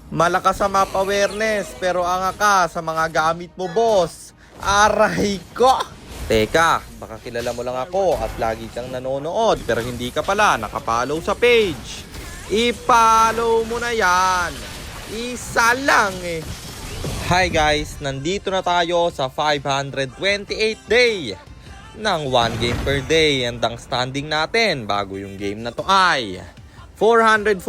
Malakas sa map awareness pero anga ka sa mga gamit mo, boss. Aray ko! Teka, baka kilala mo lang ako at lagi kang nanonood pero hindi ka pala nakapollow sa page. I-follow mo na yan. Isa lang eh. Hi guys, nandito na tayo sa 528 day ng 1 game per day and ang standing natin bago yung game na to ay 440,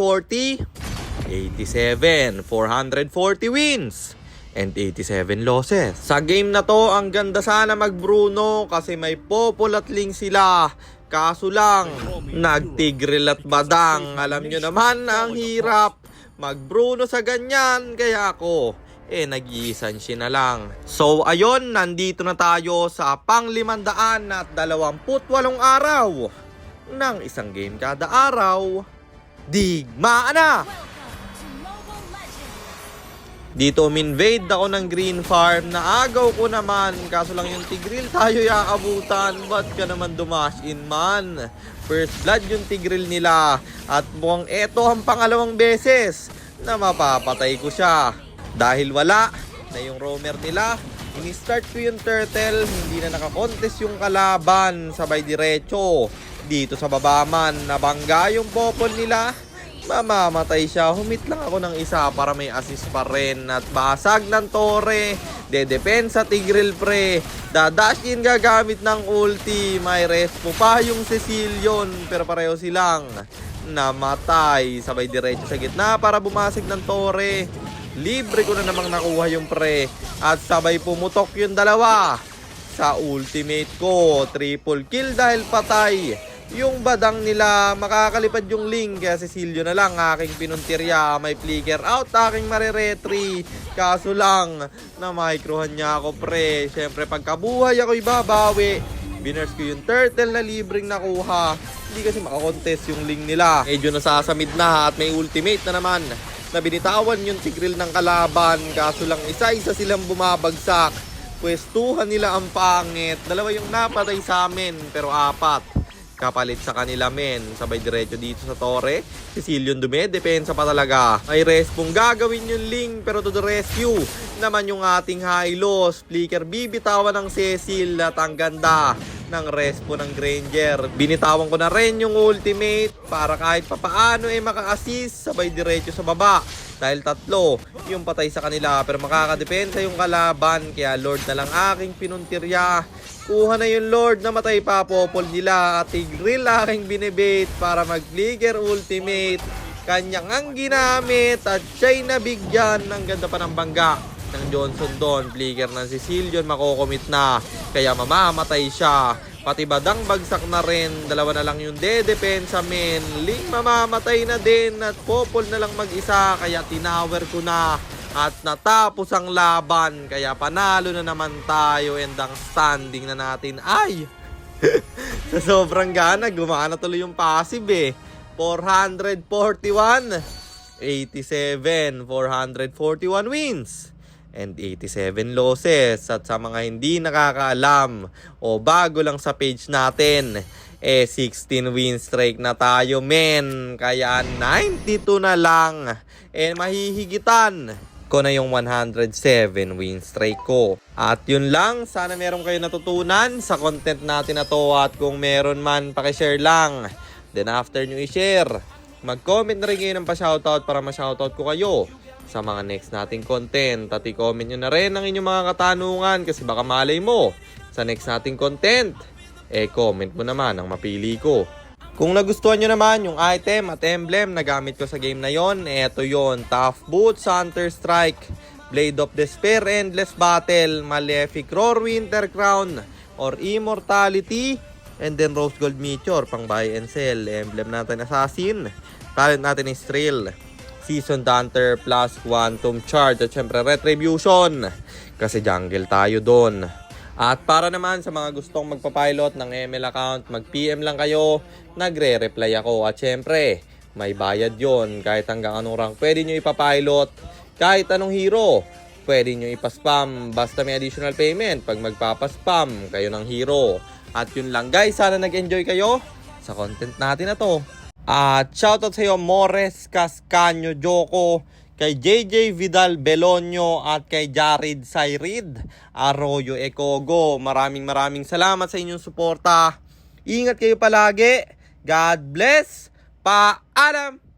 87, 440 wins and 87 losses. Sa game na to, ang ganda sana mag Bruno kasi may Popol at Ling sila. Kaso lang, nagtigril at badang. Alam nyo naman ang hirap mag Bruno sa ganyan. Kaya ako, nag-iisan na lang. So ayun, nandito na tayo sa pang 528 araw ng isang game kada araw. Digmaan na! Dito uminvade ako ng green farm na agaw ko naman. Kaso lang yung tigril tayo yaabutan. Ba't ka naman dumash in man? First blood yung tigril nila. At mukhang eto ang pangalawang beses na mapapatay ko siya. Dahil wala na yung roamer nila, ini-start ko yung turtle. Hindi na nakakontest yung kalaban. Sabay diretso dito sa baba man. Nabangga yung popol nila. Mamamatay siya. Humit lang ako ng isa para may assist pa rin. At basag ng tore. Dedepensa tigril pre. Dadash in gagamit ng ulti. May respo pa yung Cecilion. Pero pareho silang namatay. Sabay diretso sa gitna para bumasig ng tore. Libre ko na namang nakuha yung pre. At sabay pumutok yung dalawa sa ultimate ko. Triple kill dahil patay yung badang nila. Makakalipad yung Ling. Kaya Cecilio na lang aking pinuntirya. May flicker out aking mariretry. Kaso lang na microhan niya ako pre. Siyempre pagkabuhay ako ibabawi. Binurse ko yung turtle na libreng nakuha. Hindi kasi makakontest yung Ling nila. Medyo nasasamid na at may ultimate na naman na binitawan yung tigril ng kalaban. Kaso lang isa-isa silang bumabagsak. Pwestuhan nila ang pangit. Dalawa yung napatay sa amin pero apat kapalit sa kanila men. Sabay diretso dito sa tore. Cecilion depensa pa talaga. May respong gagawin yung Ling pero to the rescue naman yung ating Hylos. Flicker bibitawan ng Cecil at ang ganda ng respo ng Granger. Binitawan ko na rin yung ultimate para kahit papaano maka-assist. Sabay diretso sa baba. Dahil tatlo yung patay sa kanila pero makakadepensa yung kalaban. Kaya Lord na lang aking pinuntirya. Kuha na yung Lord na matay pa popol nila. At tigril aking binibait para mag-flicker ultimate. Kanyang ang ginamit at siya'y nabigyan. Ang ganda pa ng bangga ng Johnson doon. Flicker ng Cecilion makokomit na. Kaya mamamatay siya. Pati badang bagsak na rin. Dalawa na lang yung dedepensa men. Ling mamamatay na din. At popol na lang mag-isa. Kaya tinower ko na. At natapos ang laban. Kaya panalo na naman tayo. And ang standing na natin ay sa sobrang gana, gumana tuloy yung passive 441, 87, 441 wins and 87 losses. At sa mga hindi nakakaalam o bago lang sa page natin, 16 win streak na tayo men. Kaya 92 na lang mahihigitan ko na yung 107 win streak ko. At yun lang, sana meron kayo natutunan sa content natin na to. At kung meron man, pakishare lang. Then after nyo i-share, mag-comment na rin kayo ng pa-shoutout para ma-shoutout ko kayo sa mga next nating content. At i-comment nyo na rin ang inyong mga katanungan kasi baka malay mo sa next nating content, comment mo naman ang mapili ko. Kung nagustuhan nyo naman yung item at emblem na gamit ko sa game na yon, eto yon: Tough Boots, Hunter Strike, Blade of Despair, Endless Battle, Malefic Roar, Winter Crown, or Immortality, and then Rose Gold Meteor, pang buy and sell. Emblem natin Assassin, talent natin is Thrill, Seasoned Hunter plus Quantum Charge, at syempre Retribution, kasi jungle tayo doon. At para naman sa mga gustong magpapilot ng ML account, mag-PM lang kayo, nagre-reply ako. At syempre, may bayad yon. Kahit hanggang anong rank pwede nyo ipapilot, kahit anong hero pwede nyo ipaspam. Basta may additional payment pag magpapaspam kayo ng hero. At yun lang guys, sana nag-enjoy kayo sa content natin na to. At shoutout sa iyo Mores Cascaño Joko. kay JJ Vidal Belonio at kay Jared Sayrid Arroyo Ecogo. Maraming salamat sa inyong suporta. Ingat kayo palagi. God bless. Paalam!